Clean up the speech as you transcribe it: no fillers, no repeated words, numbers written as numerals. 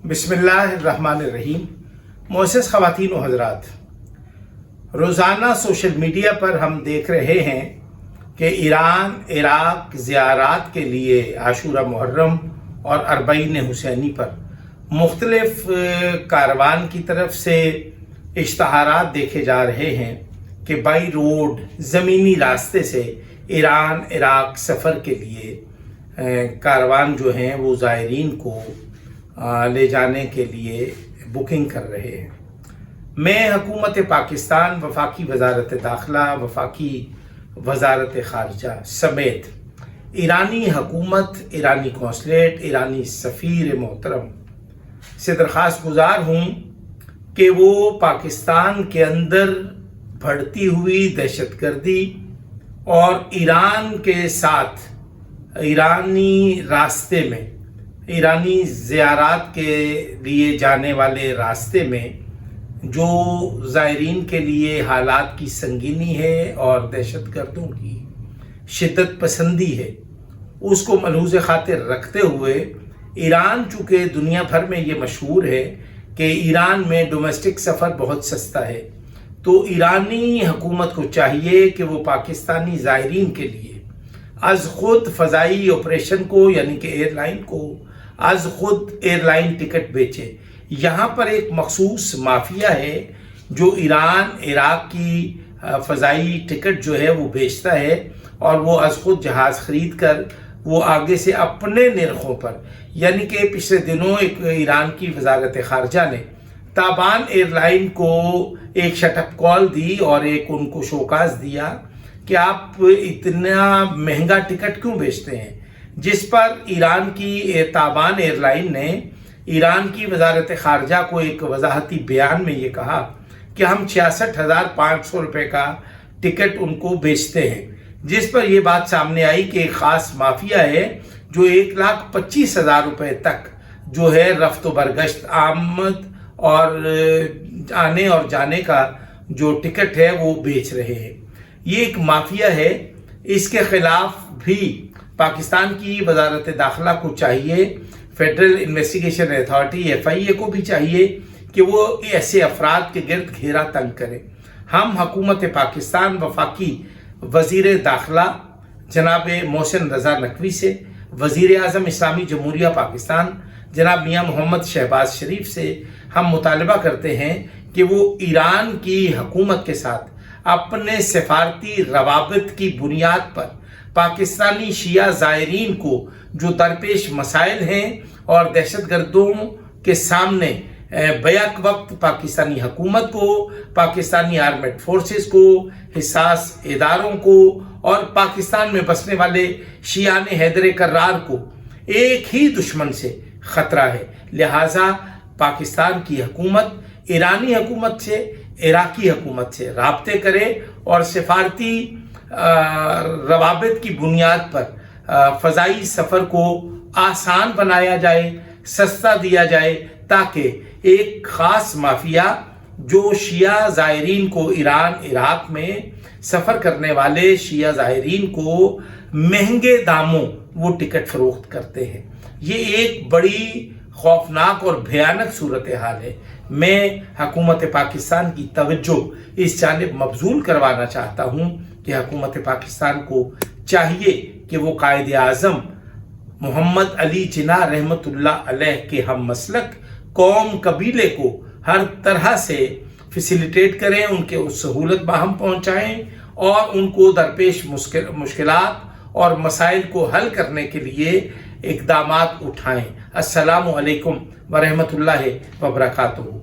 बिस्मिल्लाहिर्रहमानिर्रहीम। मोअज़्ज़ज़ ख़वातीन व हज़रात, रोज़ाना सोशल मीडिया पर हम देख रहे हैं कि ईरान इराक़ ज़ियारात के लिए आशूरा मुहर्रम और अरबईन हुसैनी पर मुख्तलिफ कारवान की तरफ से इश्तहारात देखे जा रहे हैं कि बाई रोड ज़मीनी रास्ते से ईरान इराक़ सफ़र के लिए कारवान जो हैं वो ज़ायरीन को ले जाने के लिए बुकिंग कर रहे हैं। मैं हुकूमत पाकिस्तान, वफाकी वजारत दाखिला, वफाकी वजारत ख़ारजा समेत ईरानी हुकूमत, ईरानी कौंसलेट, ईरानी सफ़ीर मोहतरम से दरख्वास्त गुजार हूँ कि वो पाकिस्तान के अंदर बढ़ती हुई दहशतगर्दी और ईरान के साथ ईरानी रास्ते में, ईरानी ज़ियारात के लिए जाने वाले रास्ते में जो ज़ायरीन के लिए हालात की संगीनी है और दहशतगर्दों की शिद्दत पसंदी है, उसको मलहूज़ खातिर रखते हुए ईरान चूँकि दुनिया भर में ये मशहूर है कि ईरान में डोमेस्टिक सफ़र बहुत सस्ता है, तो ईरानी हुकूमत को चाहिए कि वो पाकिस्तानी ज़ायरीन के लिए अज़ ख़ुद फ़ज़ाई ऑपरेशन को, यानी कि एयरलाइन को अज़ ख़ुद एयरलाइन टिकट बेचे। यहाँ पर एक मखसूस माफिया है जो ईरान इराक़ की फ़ज़ाई टिकट जो है वो बेचता है और वो अज़ ख़ुद जहाज़ ख़रीद कर वो आगे से अपने निर्खों पर, यानी कि पिछले दिनों एक ईरान की वजारत ख़ारजा ने ताबान एयरलाइन को एक शटअप कॉल दी और एक उनको शोकाज दिया कि आप इतना महंगा टिकट क्यों बेचते हैं, जिस पर ईरान की ताबान एयरलाइन ने ईरान की वजारत ख़ारजा को एक वजाहती बयान में ये कहा कि हम 66,500 रुपये का टिकट उनको बेचते हैं, जिस पर यह बात सामने आई कि एक ख़ास माफिया है जो 1,25,000 रुपये तक जो है रफ्त बरगश्त आमद और आने और जाने का जो टिकट है वो बेच रहे हैं। ये एक माफिया है, इसके खिलाफ भी पाकिस्तान की वजारत दाखिला को चाहिए, फेडरल इन्वेस्टिगेशन अथॉरिटी FIA को भी चाहिए कि वो ऐसे अफराद के गिर्द घेरा तंग करें। हम हुकूमत पाकिस्तान, वफाकी वज़ीर दाखिला जनाब मोहसिन रज़ा नकवी से, वज़ीर आज़म इस्लामी जमहूरिया पाकिस्तान जनाब मियाँ मोहम्मद शहबाज शरीफ से हम मुतालबा करते हैं कि वो ईरान की हुकूमत के साथ अपने सफारती रवाबित की बुनियाद पर पाकिस्तानी शिया ज़ायरीन को जो दरपेश मसाइल हैं और दहशतगर्दों के सामने बैक वक्त पाकिस्तानी हुकूमत को, पाकिस्तानी आर्मेड फोर्सेस को, हिसास इदारों को और पाकिस्तान में बसने वाले शियान हैदर कर्रार को एक ही दुश्मन से ख़तरा है। लिहाजा पाकिस्तान की हुकूमत ईरानी हुकूमत से, इराक़ी हुकूमत से राब्ते करे और सफारती रवाबित की बुनियाद पर फ़ज़ाई सफ़र को आसान बनाया जाए, सस्ता दिया जाए, ताकि एक ख़ास माफिया जो शिया ज़ायरीन को, ईरान इराक़ में सफ़र करने वाले शिया ज़ायरीन को महंगे दामों वो टिकट फ़रोख्त करते हैं, ये एक बड़ी खौफनाक और भयानक सूरत हाल है। मैं हुकूमत पाकिस्तान की तवज्जो इस जानिब मबजूल करवाना चाहता हूँ कि हुकूमत पाकिस्तान को चाहिए कि वो कायद आज़म मोहम्मद अली जिन्ना रहमतुल्लाह अलैह के हम मसलक कौम कबीले को हर तरह से फैसिलिटेट करें, उनके उस सहूलत बाहम पहुँचाएँ और उनको दरपेश मुश्किलात और मसाइल को हल करने के लिए इक़दामात उठाएँ। अस्सलामु अलैकुम व रहमतुल्लाहि व बरकातुहू।